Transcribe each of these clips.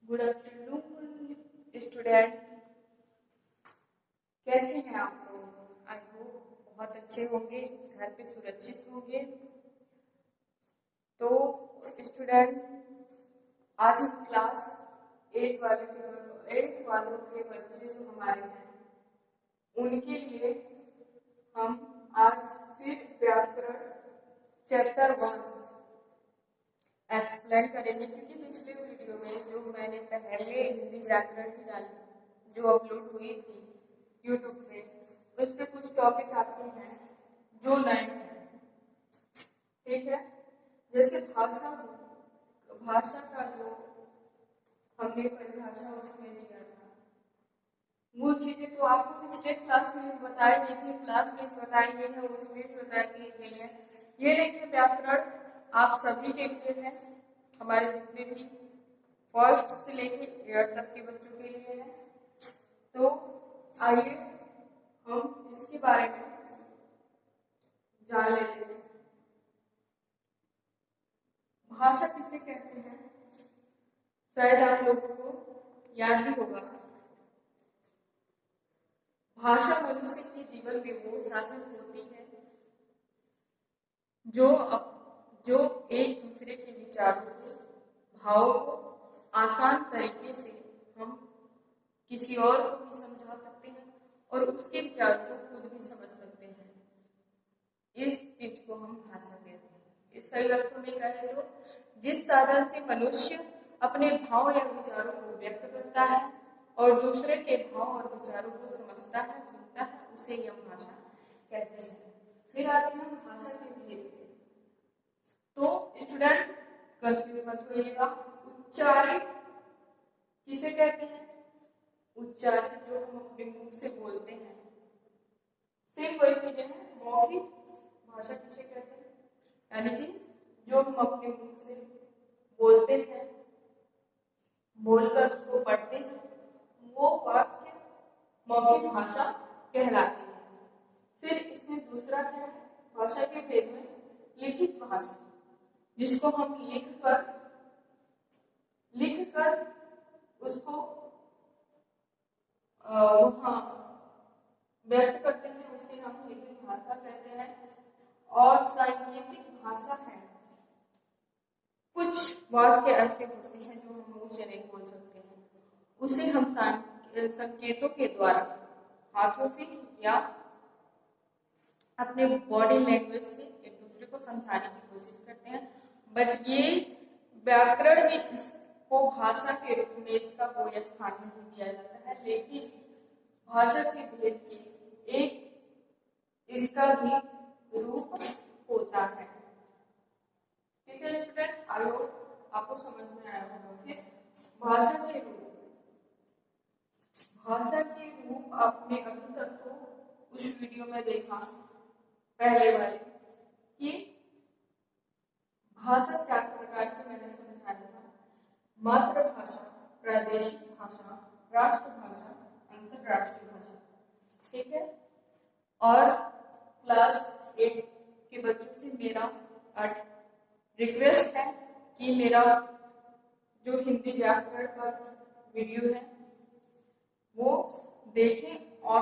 Good afternoon student, कैसे हैं आप लोग? आई होप बहुत अच्छे होंगे, घर पे सुरक्षित होंगे। तो स्टूडेंट, आज हम क्लास 8 वालों के बच्चे जो हमारे हैं उनके लिए हम आज फिर व्याकरण चैप्टर 1 एक्सप्लेन करेंगे, क्योंकि पिछले वीडियो में जो मैंने पहले हिंदी व्याकरण की डाली जो अपलोड हुई थी यूट्यूब पे, उस पे कुछ टॉपिक आपके हैं जो नए हैं। ठीक है, जैसे भाषा का जो हमने परिभाषा उसमें दिया था, मूल चीजें तो आपको पिछले क्लास में बताई गई थी, क्लास में बताई गई है, उसमें बताई गई है। ये देखिए, व्याकरण आप सभी के लिए है, हमारे जितने भी फर्स्ट से लेके 8 तक के बच्चों के लिए है। तो आइए हम इसके बारे में जान लेते हैं। भाषा किसे कहते हैं? शायद आप लोगों को याद भी होगा। भाषा मनुष्य के जीवन में वो साधन होती है जो एक दूसरे के विचारों को, भावों को आसान तरीके से हम किसी और को भी समझा सकते हैं और उसके विचारों को खुद भी समझ सकते हैं। इस चीज को हम भाषा कहते हैं। इस सही अर्थों में कहें तो जिस साधन से मनुष्य अपने भाव या विचारों को व्यक्त करता है और दूसरे के भाव और विचारों को समझता है, सुनता है, उसे हम भाषा कहते हैं। फिर आते हैं भाषा के भेद। तो स्टूडेंट कंफ्यूज मत होइएगा, उच्चारित किसे कहते हैं? उच्चारित जो हम अपने मुंह से बोलते हैं, सिर्फ वही चीजें हैं। मौखिक भाषा किसे कहते हैं? यानी कि जो हम अपने मुंह से बोलते हैं, बोलकर उसको पढ़ते हैं, वो वाक्य मौखिक भाषा कहलाती है। फिर इसमें दूसरा क्या है भाषा के भेद में? लिखित भाषा, जिसको हम लिखकर उसको वहाँ व्यक्त करते हैं, उसे हम लिखित भाषा कहते हैं। और सांकेतिक भाषा है, कुछ वाक्य ऐसे होते हैं जो हम मुंह से नहीं बोल सकते हैं, उसे हम संकेतों के द्वारा, हाथों से या अपने बॉडी लैंग्वेज से एक दूसरे को समझाने की कोशिश करते हैं। बट ये व्याकरण में इसको भाषा के रूप में इसका कोई स्थान नहीं दिया जाता है, लेकिन भाषा के भेद के एक इसका भी रूप होता है। ठीक है स्टूडेंट, आई होप आपको समझ में आया होगा। फिर भाषा के रूप आपने अभी तक तो उस वीडियो में देखा पहले वाले कि भाषा 4 प्रकार की मैंने समझाया था: मातृभाषा, प्रादेशिक भाषा, राष्ट्रभाषा, अंतरराष्ट्रीय भाषा। ठीक है, और क्लास 8 के बच्चों से मेरा रिक्वेस्ट है कि मेरा जो हिंदी व्याकरण का वीडियो है वो देखें और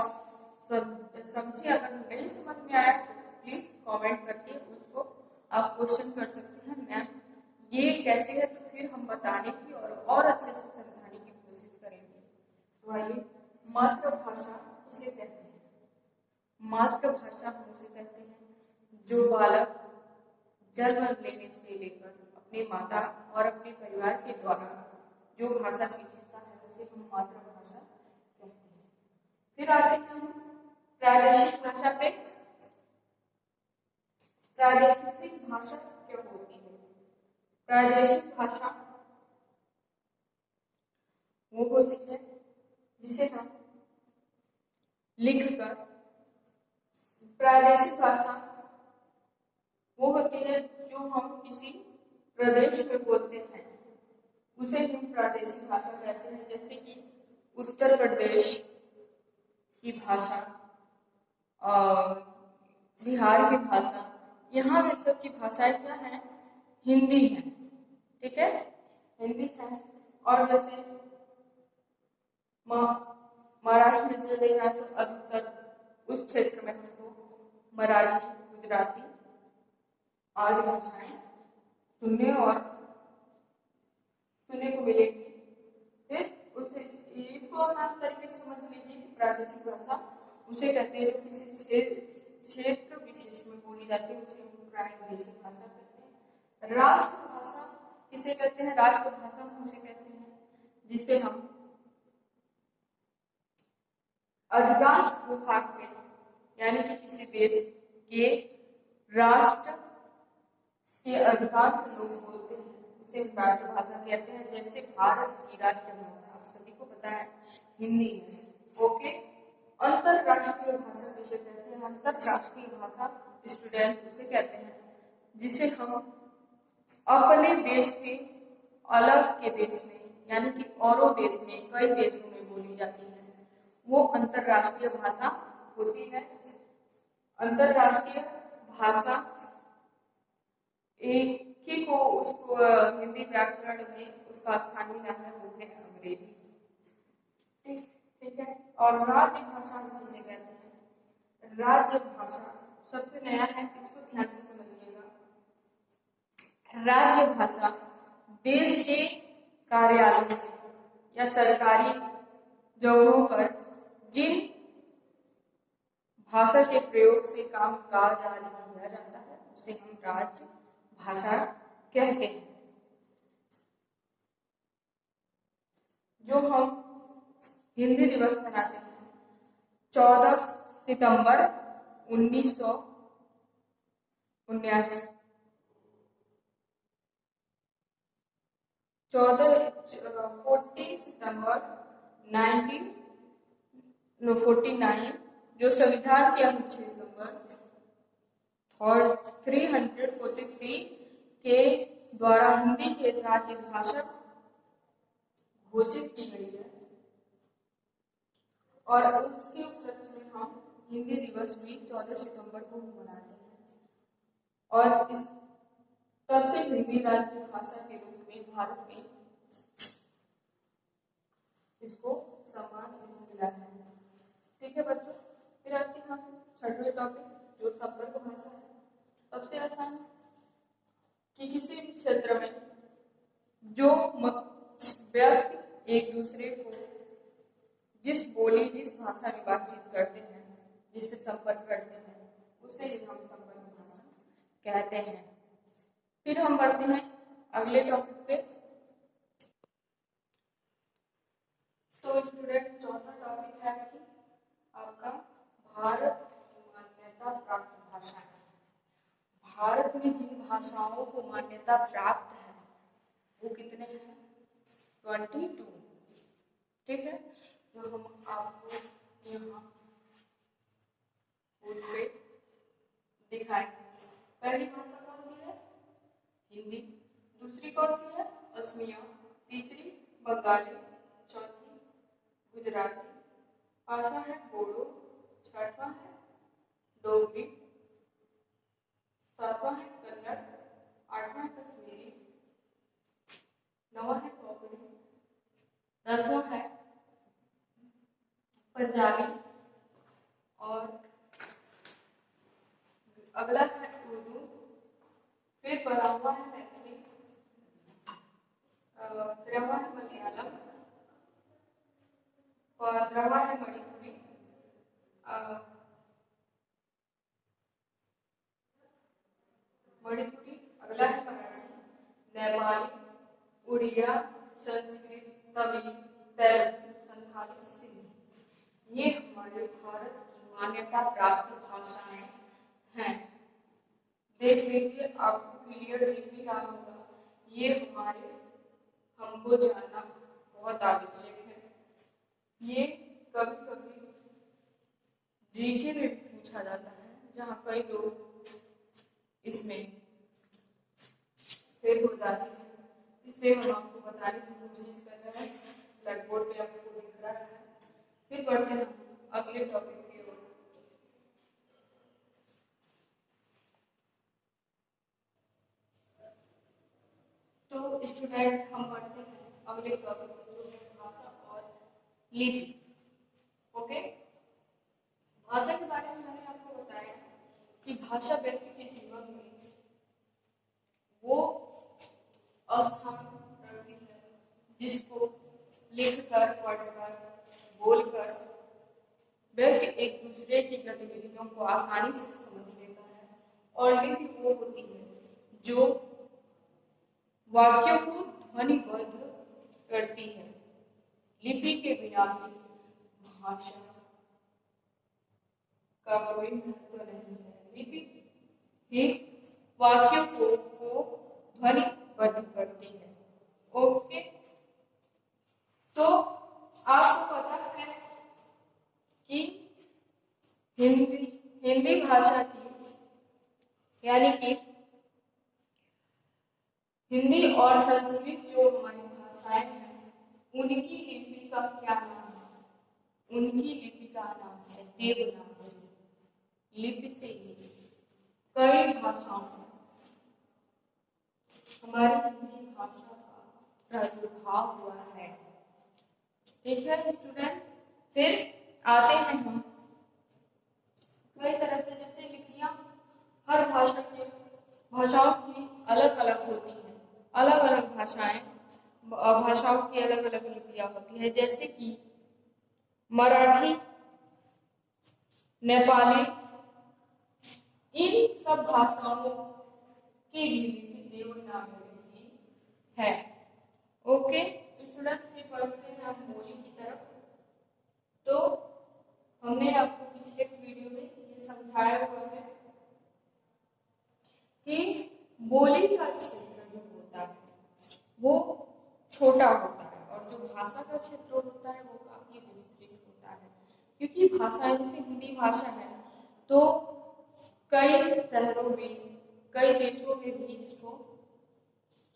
समझे। अगर नहीं समझ में आया तो प्लीज कमेंट करके उसको आप क्वेश्चन कर सकते हैं, मैम ये कैसे है, तो फिर हम बताने की और अच्छे से समझाने की कोशिश करेंगे। तो आइए, मातृभाषा किसे कहते हैं? मातृभाषा हम उसे कहते हैं जो बालक जन्म लेने से लेकर अपने माता और अपने परिवार के द्वारा जो भाषा सीखता है उसे हम मातृभाषा कहते हैं। फिर आते हैं हम प्रादेशिक भाषा पे। प्रादेशिक भाषा क्या होती है? प्रादेशिक भाषा वो होती है जिसे हम लिखकर, प्रादेशिक भाषा वो होती है जो हम किसी प्रदेश में बोलते हैं, उसे हम प्रादेशिक भाषा कहते हैं। जैसे कि उत्तर प्रदेश की भाषा, बिहार की भाषा, यहाँ सब की भाषाएं क्या है? हिंदी है। ठीक है, हिंदी है। और जैसे महाराष्ट्र में चले जाए तो अधिकतर उस क्षेत्र में हमको मराठी, गुजराती आदि भाषाएं सुनने को मिलेगी। फिर उसे इसको आसान तरीके से समझ लीजिए कि प्रादेशिक भाषा उसे कहते हैं जो किसी क्षेत्र विशेष में बोली जाती है, उसे हम प्रादेशिक भाषा कहते हैं। राष्ट्रभाषा किसे कहते हैं? राष्ट्रभाषा हम उसे कहते हैं जिसे हम अधिकांश भूभाग में यानी कि किसी देश के राष्ट्र के अधिकांश लोग बोलते हैं, उसे हम राष्ट्रभाषा कहते हैं। जैसे भारत की राष्ट्रभाषा आप सभी को पता है हिंदी है। ओके, अंतरराष्ट्रीय भाषा किसे कहते हैं? अंतरराष्ट्रीय भाषा स्टूडेंट उसे कहते हैं जिसे हम अपने देश से अलग के देश में यानी कि औरों देश में, कई देशों में बोली जाती है, वो अंतरराष्ट्रीय भाषा होती है। अंतरराष्ट्रीय भाषा एक ही को उसको हिंदी व्याकरण में उसका स्थान मिला है, वो है अंग्रेजी। ठीक है। और राज्य भाषा किसे कहते हैं? राज्य भाषा सबसे नया है, इसको ध्यान से समझिएगा। राज्य भाषा देश के कार्यालय या सरकारी जगहों पर जिन भाषा के प्रयोग से काम काज आदि किया जाता है उसे हम राज्य भाषा कहते हैं। जो हम हिंदी दिवस मनाते हैं 14 सितंबर 1979, 14 सितंबर 1949 जो संविधान के अनुच्छेद नंबर 343 के द्वारा हिंदी के राज्य भाषा घोषित की गई है और उसके उपलक्ष्य में हम हिंदी दिवस भी 14 सितंबर को मनाते हैं। और इस तब से हिंदी राज्य भाषा के रूप में भारत में इसको सम्मान मिला है। ठीक है बच्चों, फिर आते हैं हम छठवें टॉपिक जो संपर्क भाषा है। सबसे आसान कि किसी भी क्षेत्र में जो व्यक्ति एक दूसरे को जिस भाषा में बातचीत करते हैं, जिससे संपर्क करते हैं, उसे ही हम संपर्क भाषा कहते हैं। फिर हम बढ़ते हैं अगले टॉपिक पे। तो स्टूडेंट चौथा टॉपिक है कि आपका भारत की मान्यता प्राप्त भाषाएं। भारत में जिन भाषाओं को मान्यता प्राप्त है वो कितने हैं? 22। ठीक है, जो हम आपको यहाँ बोर्ड पे दिखाएंगे। पहली भाषा कौन सी है? हिंदी। दूसरी कौन सी है? असमिया। तीसरी बंगाली। चौथी गुजराती। पांचवा है बोडो। छठवां है डोगरी। सातवां है कन्नड़। आठवां है कश्मीरी। नौवां है कोंकणी। 10वां है पंजाबी। और अगला है उर्दू। फिर 12वां है मैथिली। 13वां है मलयालम। 15वां है मणिपुरी। अगला है मराठी, नेपाली, उड़िया, संस्कृत, तमिल, तेलुगु, संथाली, सिंधी। ये हमारे भारत की मान्यता प्राप्त भाषाएं हैं। देख लीजिए, आपको क्लियर दिख भी रहा होगा। ये हमको जानना बहुत आवश्यक है। ये कभी कभी जीके में पूछा जाता है, जहाँ कई लोग इसमें फेल हो जाते हैं, इसलिए हम आपको बताने की कोशिश कर रहे हैं। ब्लैक बोर्ड पे आपको दिख रहा है। फिर बढ़ते हैं अगले टॉपिक की ओर। तो स्टूडेंट हम बढ़ते हैं अगले टॉपिक जो है भाषा और लिपि। ओके, भाषा के बारे में मैंने आपको बताया कि भाषा व्यक्ति के जीवन में वो स्थान रखती है जिसको लिखकर, पढ़कर, बोलकर व्यक्ति एक दूसरे की गतिविधियों को आसानी से समझ लेता है। और लिपि वो होती है जो वाक्यों को ध्वनिबद्ध करती है। लिपि के बिना भाषा का कोई महत्व नहीं है। लिपि ही वाक्यों को ध्वनिबद्ध करती है। ओके, तो आपको पता है कि हिंदी भाषा की यानी कि हिंदी और संस्कृत जो हमारी भाषाएं हैं उनकी लिपि का क्या नाम है? उनकी लिपि का नाम है देवनागरी लिपि से ही कई भाषाओं में हमारी हिंदी भाषा का प्रादुर्भाव हुआ है। ठीक है स्टूडेंट, फिर आते हैं हम कई तरह से, जैसे लिपियां हर भाषाओं की अलग अलग होती हैं। अलग अलग भाषाओं की अलग अलग लिपियां होती है, जैसे कि मराठी, नेपाली, इन सब भाषाओं की लिपि देवनागरी ही है। ओके स्टूडेंट, फिर बढ़ते हैं हम बोली की तरफ। तो हमने आपको पिछले वीडियो में ये समझाया हुआ है कि बोली का क्षेत्र जो होता है वो छोटा होता है और जो भाषा का क्षेत्र होता है वो काफी विस्तृत होता है। क्योंकि भाषा जैसे हिंदी भाषा है तो कई शहरों में, कई देशों में भी इसको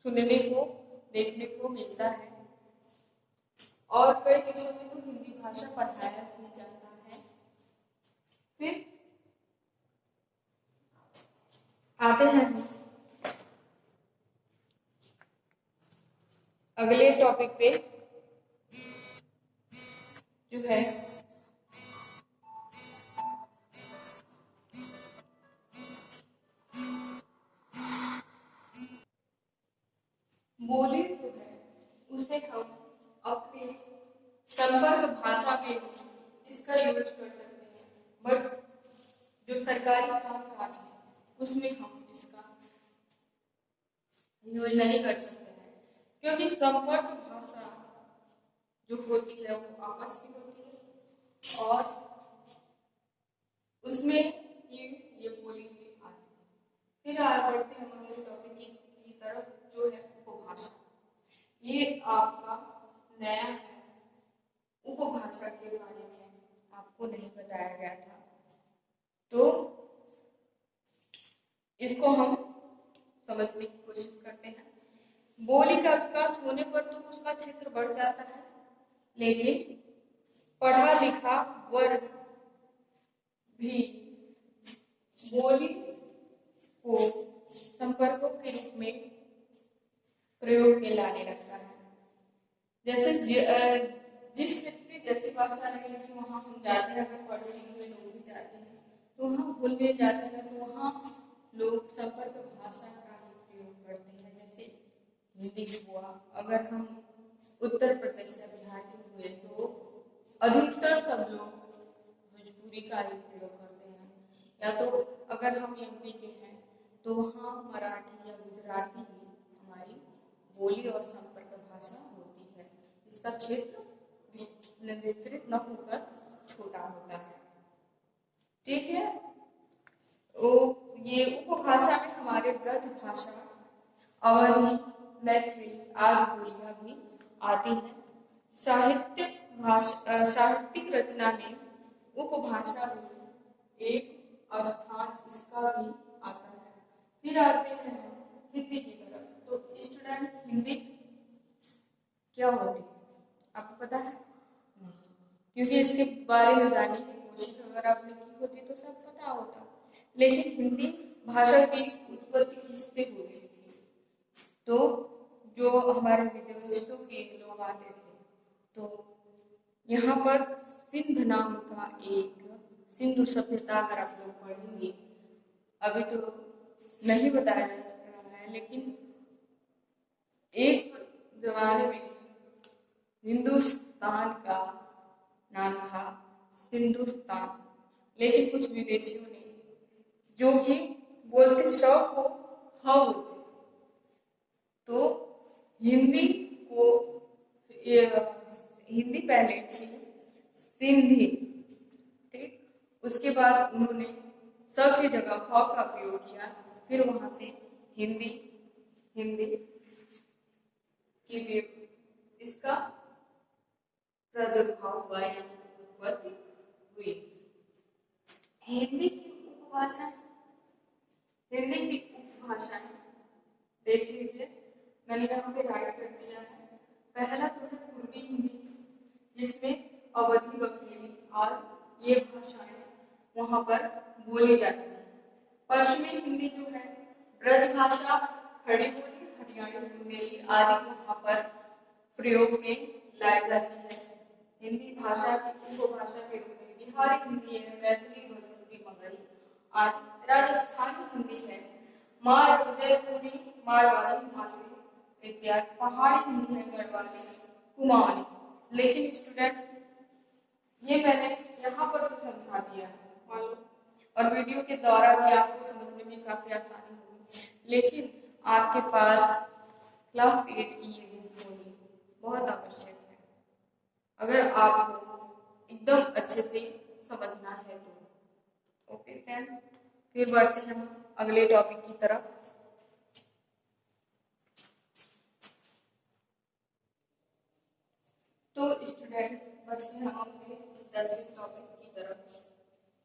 सुनने को, देखने को मिलता है और कई देशों में तो हिंदी भाषा पढ़ाया भी जाता है। फिर आते हैं अगले टॉपिक पे जो है बोली जो है उसे हम अपने संपर्क भाषा में इसका यूज कर सकते हैं, बट जो सरकारी कामकाज है उसमें हम इसका यूज नहीं कर सकते हैं, क्योंकि संपर्क भाषा जो होती है वो आपस की होती है और उसमें ये बोली भी आती है। फिर आगे बढ़ते हैं अगले टॉपिक की तरफ जो है उपभाषा। ये आपका नया है, उपभाषा के बारे में आपको नहीं बताया गया था, तो इसको हम समझने की कोशिश करते हैं। बोली का विकास होने पर तो उसका क्षेत्र बढ़ जाता है, लेकिन पढ़ा लिखा वर्ग भी बोली को संपर्कों के रूप में प्रयोग में लाने लगता है। जैसे जिस क्षेत्र में जैसी भाषा रहेगी वहां हम जाते हैं, अगर पढ़े लिखे लोग भी जाते हैं तो वहाँ भूल भी जाते हैं, तो वहाँ लोग संपर्क भाषा का ही प्रयोग करते हैं। जैसे हिंदी हुआ, अगर हम उत्तर प्रदेश या बिहार के हुए तो अधिकतर सब लोग भोजपुरी का ही प्रयोग करते हैं, या तो अगर हम एमपी के हैं तो वहाँ मराठी या गुजराती ही हमारी बोली और संपर्क भाषा होती है। इसका क्षेत्र विस्तृत न होकर छोटा होता है। ठीक है, तो ये उपभाषा में हमारे ब्रज भाषा, अवधी, मैथिली आदि बोलियां भी आती हैं। साहित्यिक रचना में उपभाषा में एक स्थान इसका भी आता है। फिर आते हैं हिंदी की तरफ। तो स्टूडेंट, हिंदी क्या होती है आपको पता है? नहीं, क्योंकि इसके बारे में जानने की कोशिश अगर आपने की होती तो सब पता होता। लेकिन हिंदी भाषा की उत्पत्ति किससे हुई थी? तो जो हमारे विदेशों के लोग आते थे, तो यहाँ पर सिंध नाम का एक सिंधु सभ्यता, अगर आप लोग पढ़ेंगे, अभी तो नहीं बताया जा रहा है, लेकिन एक जमाने में हिंदुस्तान का नाम था सिंधुस्तान, लेकिन कुछ विदेशियों ने, जो कि बोलते सौ को ह बोलते, तो हिंदी को हिंदी पहले थी सिंधी, ठीक, उसके बाद उन्होंने स की जगह ह का प्रयोग किया, फिर वहां से हिंदी हिंदी की इसका प्रादुर्भाव हुआ, उत्पत्ति हुई। हिंदी की उपभाषाएं, हिंदी की उपभाषाएं देख लीजिए, मैंने यहाँ पे राइट कर दिया है। पहला तो है पूर्वी हिंदी, जिसमें अवधी, बघेली और ये भाषाएं वहां पर बोली जाती है। पश्चिमी हिंदी जो है ब्रज भाषा, खड़ी बोली, हरियाणी, बुंदेली आदि वहां पर प्रयोग में लाई जाती है। हिंदी भाषा की उपभाषा के रूप में बिहारी हिंदी है, मैथिली, भोजपुरी, मगही आदि। राजस्थानी हिंदी है माड़, जयपुरी, मारवाड़ी, मालवी इत्यादि। पहाड़ी हिंदी है गढ़वाली, कुमाऊनी। लेकिन स्टूडेंट, ये मैंने यहाँ पर तो समझा दिया है मालूम, और वीडियो के द्वारा भी आपको समझने में काफी आसानी होगी, लेकिन आपके पास क्लास 8 की ये बुक होनी बहुत आवश्यक है, अगर आपको एकदम अच्छे से समझना है तो। ओके फ्रेंड, फिर बढ़ते हैं हम अगले टॉपिक की तरफ। तो स्टूडेंट, बढ़ते हैं हम अपने 10वें टॉपिक की तरफ,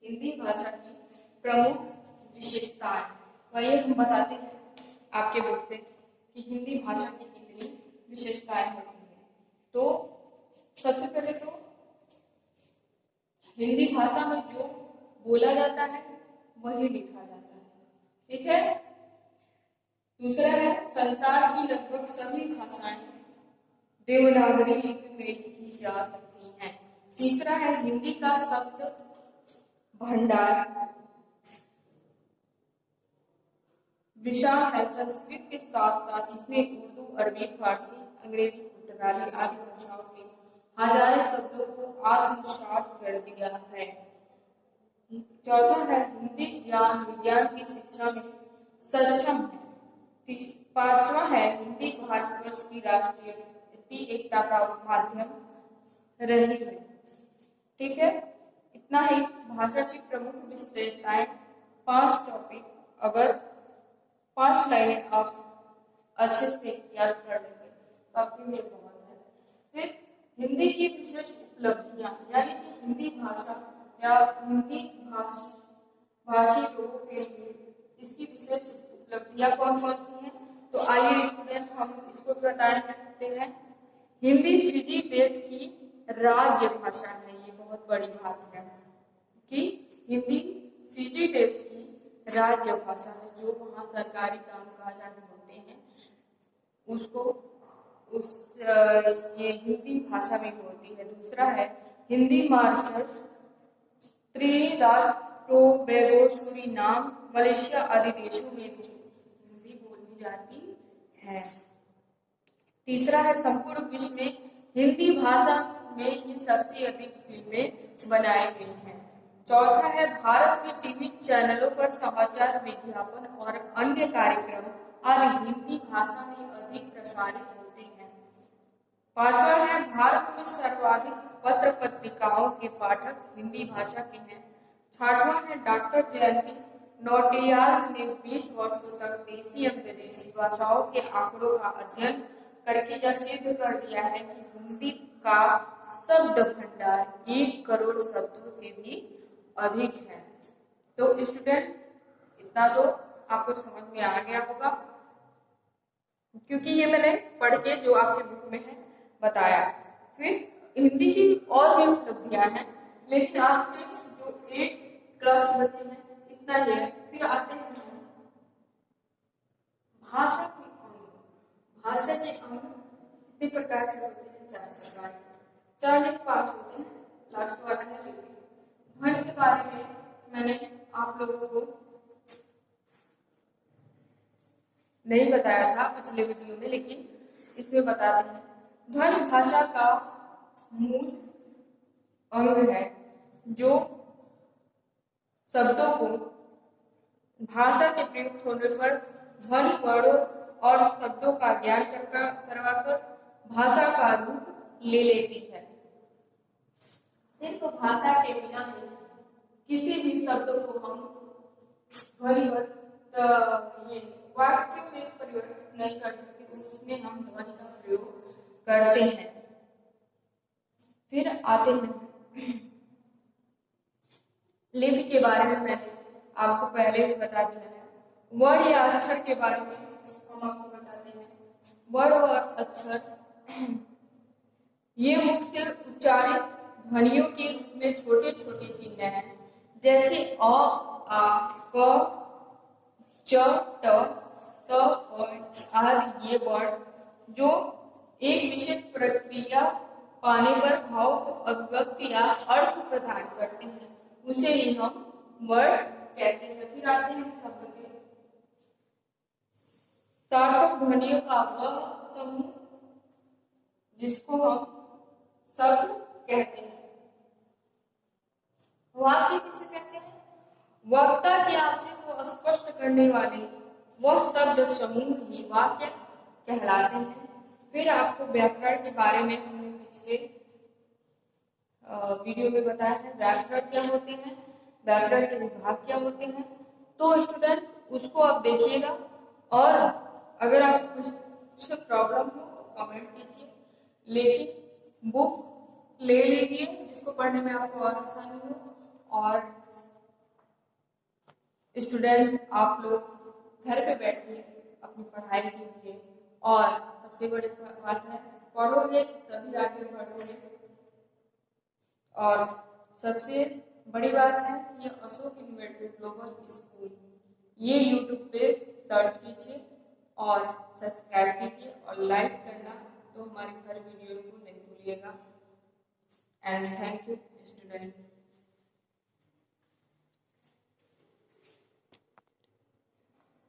हिंदी भाषा की प्रमुख विशेषताएं। वही हम बताते हैं आपके बुक से कि हिंदी भाषा की कितनी विशेषताएं होती हैं। तो सबसे पहले तो हिंदी भाषा में जो बोला जाता है वही लिखा जाता है, ठीक है। दूसरा है संसार की लगभग सभी भाषाएं देवनागरी लिपि में लिखी जा सकती हैं। तीसरा है हिंदी का शब्द भंडार विशाल है, संस्कृत के साथ साथ इसने उर्दू, अरबी, फारसी, अंग्रेजी, पुर्तगाली आदि भाषाओं के हजारों शब्दों को आत्मसात कर दिया है। चौथा है हिंदी ज्ञान विज्ञान की शिक्षा में सक्षम है। पांचवा है हिंदी भारतवर्ष की राष्ट्रीय एकता का माध्यम रही है, ठीक है। इतना ही भाषा की प्रमुख विशेषताएं, 5 टॉपिक, अगर 5 लाइनें आप अच्छे से याद कर लेंगे तो आपके लिए बहुत है। फिर हिंदी की विशेष उपलब्धियां, यानी कि हिंदी भाषा या हिंदी भाषी लोगों के लिए इसकी विशेष उपलब्धियां कौन कौन सी हैं। तो आइए स्टूडेंट, हम इसको बताए सकते हैं। हिंदी फिजी देश की राज्य भाषा है, ये बहुत बड़ी बात है कि हिंदी फिजी देश की राज्य भाषा है। जो वहाँ सरकारी काम काज आदि होते हैं उसको ये हिंदी भाषा में होती है। दूसरा है Hindi Mauritius, Trinidad, Tobago, Suriname, Malaysia आदि देशों में भी हिंदी बोली जाती है। तीसरा है संपूर्ण विश्व में हिंदी भाषा में ही सबसे अधिक फिल्में बनाई गई हैं। चौथा है भारत में टीवी चैनलों पर समाचार, विज्ञापन और अन्य कार्यक्रम आदि हिंदी भाषा में अधिक प्रसारित होते हैं। पांचवा है भारत में सर्वाधिक पत्र पत्रिकाओं के पाठक हिंदी भाषा के हैं। छठवां है डॉक्टर जयंती नौटियाल ने 20 वर्षों तक देशी एवं विदेशी भाषाओं के आंकड़ों का अध्ययन करके यह सिद्ध कर दिया है कि हिंदी का शब्द भंडार 1 करोड़ शब्दों से भी अधिक है। तो स्टूडेंट, इतना तो आपको समझ में आ गया होगा, क्योंकि ये मैंने पढ़ के जो आपके बुक में है बताया। फिर हिंदी की और भी उपलब्धियां हैं, लेकिन आपके जो 8 क्लास बच्चे हैं इतना ही है। फिर आते हैं भाषा के अंग। भाषा के अंग कितने प्रकार के होते हैं? 4 प्रकार के, 4 नहीं 5 होते हैं। लास्ट वाला है लिपि। ध्वनि के बारे में मैंने आप लोगों को नहीं बताया था पिछले वीडियो में, लेकिन इसमें बताते हैं। ध्वनि भाषा का मूल अंग है जो शब्दों को भाषा के प्रयुक्त होने पर ध्वनि वर्णों और शब्दों का ज्ञान करवाकर भाषा का रूप ले लेती है। सिर्फ भाषा के बिना ही किसी भी शब्दों को हम ध्वनिबद्ध वाक्यों में परिवर्तित नहीं कर सकते, उसमें हम ध्वनि का प्रयोग करते हैं। फिर आते हैं लिपि के बारे में। मैंने आपको पहले भी बता दिया है। वर्ण या अक्षर के बारे में हम आपको बताते हैं। वर्ण और अक्षर ये मुख से उच्चारित ध्वनियों के रूप में छोटे छोटे चिन्ह हैं, जैसे अ, आ, क, च, ट, त, प आदि। ये वर्ण जो एक विशेष प्रक्रिया पाने पर भाव को अभिव्यक्ति या अर्थ प्रदान करते हैं, उसे ही हम वर्ण कहते हैं। फिर आते हैं शब्द पे। सार्थक ध्वनियों का वह समूह जिसको हम शब्द कहते हैं। वाक्य किसे कहते हैं? वक्ता के आशय को स्पष्ट करने वाले वह शब्द समूह ही वाक्य कहलाते हैं। फिर आपको व्याकरण के बारे में हमने पिछले वीडियो में बताया है। व्याकरण क्या होते हैं, व्याकरण के विभाग क्या होते हैं। तो स्टूडेंट उसको आप देखिएगा, और अगर आपको कुछ प्रॉब्लम हो तो कमेंट कीजिए, लेकिन बुक ले लीजिए जिसको पढ़ने में आपको और आसानी हो। और स्टूडेंट आप लोग घर पे बैठिए, अपनी पढ़ाई कीजिए, और सबसे बड़ी बात है पढ़ोगे तभी आगे बढ़ोगे। और सबसे बड़ी बात है ये अशोक इनोवेटिव ग्लोबल स्कूल, ये यूट्यूब पे सर्च कीजिए और सब्सक्राइब कीजिए और लाइक करना तो हमारे हर वीडियो को नहीं भूलिएगा। And thank you student.